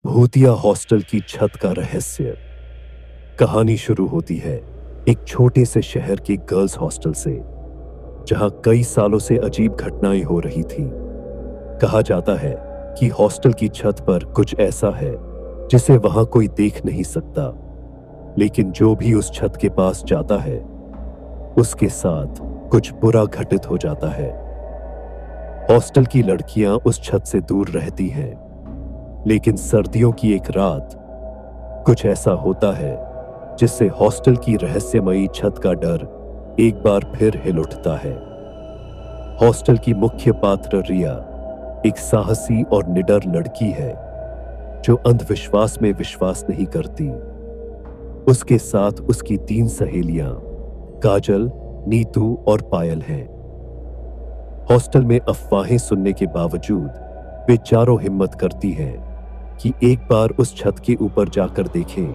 भूतिया हॉस्टल की छत का रहस्य। कहानी शुरू होती है एक छोटे से शहर के गर्ल्स हॉस्टल से, जहां कई सालों से अजीब घटनाएं हो रही थी। कहा जाता है कि हॉस्टल की छत पर कुछ ऐसा है जिसे वहां कोई देख नहीं सकता, लेकिन जो भी उस छत के पास जाता है उसके साथ कुछ बुरा घटित हो जाता है। हॉस्टल की लड़कियां उस छत से दूर रहती हैं, लेकिन सर्दियों की एक रात कुछ ऐसा होता है जिससे हॉस्टल की रहस्यमयी छत का डर एक बार फिर हिल उठता है। हॉस्टल की मुख्य पात्र रिया एक साहसी और निडर लड़की है जो अंधविश्वास में विश्वास नहीं करती। उसके साथ उसकी 3 सहेलियां काजल, नीतू और पायल हैं। हॉस्टल में अफवाहें सुनने के बावजूद वे चारों हिम्मत करती हैं कि एक बार उस छत के ऊपर जाकर देखें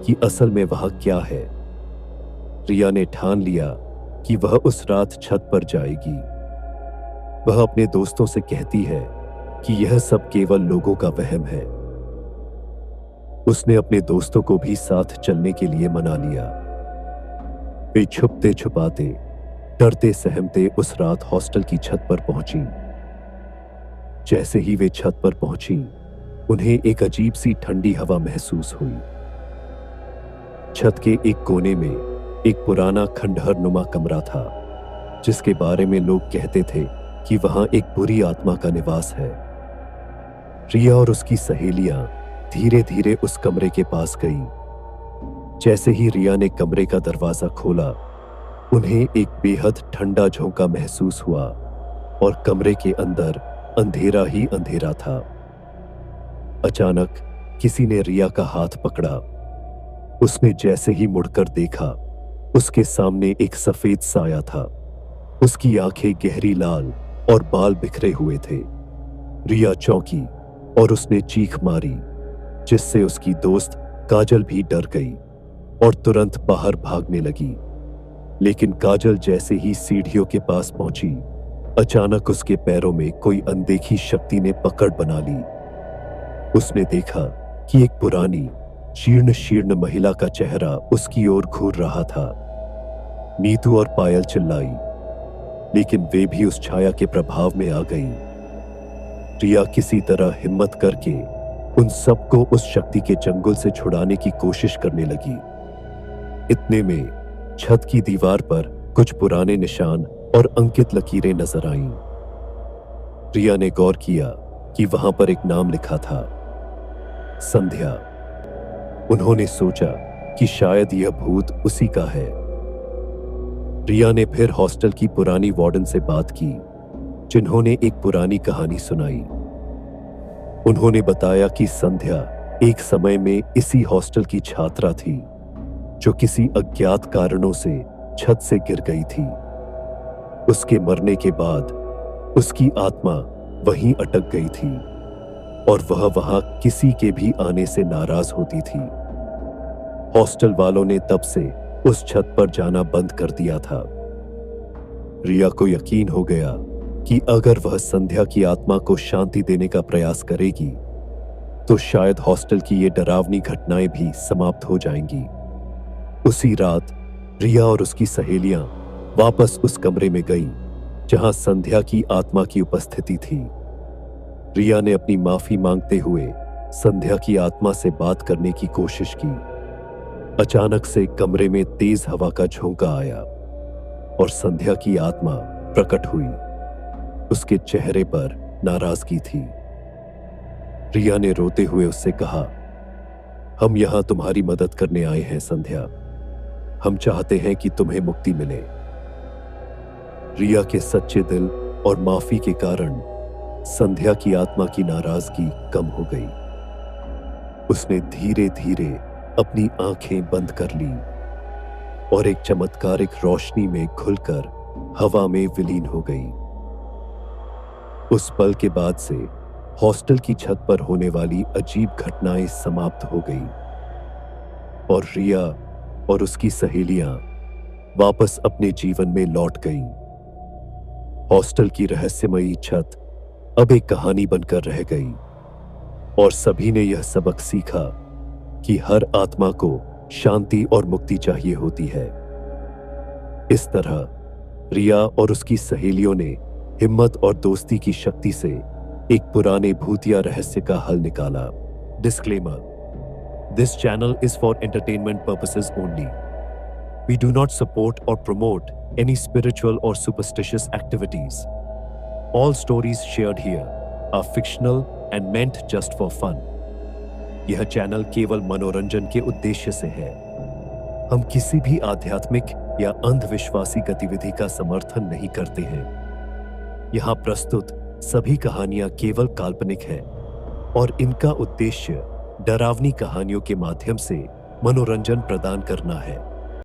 कि असल में वहां क्या है। रिया ने ठान लिया कि वह उस रात छत पर जाएगी। वह अपने दोस्तों से कहती है कि यह सब केवल लोगों का वहम है। उसने अपने दोस्तों को भी साथ चलने के लिए मना लिया। वे छुपते छुपाते, डरते सहमते उस रात हॉस्टल की छत पर पहुंची। जैसे ही वे छत पर पहुंची, उन्हें एक अजीब सी ठंडी हवा महसूस हुई। छत के एक कोने में एक पुराना खंडहर नुमा कमरा था, जिसके बारे में लोग कहते थे कि वहां एक बुरी आत्मा का निवास है। रिया और उसकी सहेलियां धीरे धीरे उस कमरे के पास गई। जैसे ही रिया ने कमरे का दरवाजा खोला, उन्हें एक बेहद ठंडा झोंका महसूस हुआ और कमरे के अंदर अंधेरा ही अंधेरा था। अचानक किसी ने रिया का हाथ पकड़ा। उसने जैसे ही मुड़कर देखा, उसके सामने एक सफेद साया था। उसकी आंखें गहरी लाल और बाल बिखरे हुए थे। रिया चौंकी और उसने चीख मारी, जिससे उसकी दोस्त काजल भी डर गई और तुरंत बाहर भागने लगी। लेकिन काजल जैसे ही सीढ़ियों के पास पहुंची, अचानक उसके पैरों में कोई अनदेखी शक्ति ने पकड़ बना ली। उसने देखा कि एक पुरानी जीर्ण शीर्ण महिला का चेहरा उसकी ओर घूर रहा था। नीतू और पायल चिल्लाई, लेकिन वे भी उस छाया के प्रभाव में आ गई। रिया किसी तरह हिम्मत करके उन सबको उस शक्ति के चंगुल से छुड़ाने की कोशिश करने लगी। इतने में छत की दीवार पर कुछ पुराने निशान और अंकित लकीरें नजर आईं। रिया ने गौर किया कि वहां पर एक नाम लिखा था, संध्या। उन्होंने सोचा कि शायद यह भूत उसी का है। रिया ने फिर हॉस्टल की पुरानी वार्डन से बात की, जिन्होंने एक पुरानी कहानी सुनाई। उन्होंने बताया कि संध्या एक समय में इसी हॉस्टल की छात्रा थी, जो किसी अज्ञात कारणों से छत से गिर गई थी। उसके मरने के बाद उसकी आत्मा वहीं अटक गई थी और वह वहां किसी के भी आने से नाराज होती थी। हॉस्टल वालों ने तब से उस छत पर जाना बंद कर दिया था। रिया को यकीन हो गया कि अगर वह संध्या की आत्मा को शांति देने का प्रयास करेगी, तो शायद हॉस्टल की ये डरावनी घटनाएं भी समाप्त हो जाएंगी। उसी रात रिया और उसकी सहेलियां वापस उस कमरे में गईं, जहां संध्या की आत्मा की उपस्थिति थी। रिया ने अपनी माफी मांगते हुए संध्या की आत्मा से बात करने की कोशिश की। अचानक से कमरे में तेज हवा का झोंका आया और संध्या की आत्मा प्रकट हुई। उसके चेहरे पर नाराजगी थी। रिया ने रोते हुए उससे कहा, हम यहां तुम्हारी मदद करने आए हैं संध्या। हम चाहते हैं कि तुम्हें मुक्ति मिले। रिया के सच्चे दिल और माफी के कारण संध्या की आत्मा की नाराजगी कम हो गई। उसने धीरे धीरे अपनी आंखें बंद कर ली और एक चमत्कारिक रोशनी में घुलकर हवा में विलीन हो गई। उस पल के बाद से हॉस्टल की छत पर होने वाली अजीब घटनाएं समाप्त हो गई और रिया और उसकी सहेलियां वापस अपने जीवन में लौट गईं। हॉस्टल की रहस्यमयी छत अब एक कहानी बनकर रह गई, और सभी ने यह सबक सीखा कि हर आत्मा को शांति और मुक्ति चाहिए होती है। इस तरह रिया और उसकी सहेलियों ने हिम्मत और दोस्ती की शक्ति से एक पुराने भूतिया रहस्य का हल निकाला। Disclaimer: this channel is for entertainment purposes only. We do not support or promote any spiritual or superstitious activities. All stories shared here are fictional and meant just for fun. यह चैनल केवल मनोरंजन के उद्देश्य से है। हम किसी भी आध्यात्मिक या अंधविश्वासी गतिविधि का समर्थन नहीं करते हैं। यहाँ प्रस्तुत सभी कहानियाँ केवल काल्पनिक हैं और इनका उद्देश्य डरावनी कहानियों के माध्यम से मनोरंजन प्रदान करना है।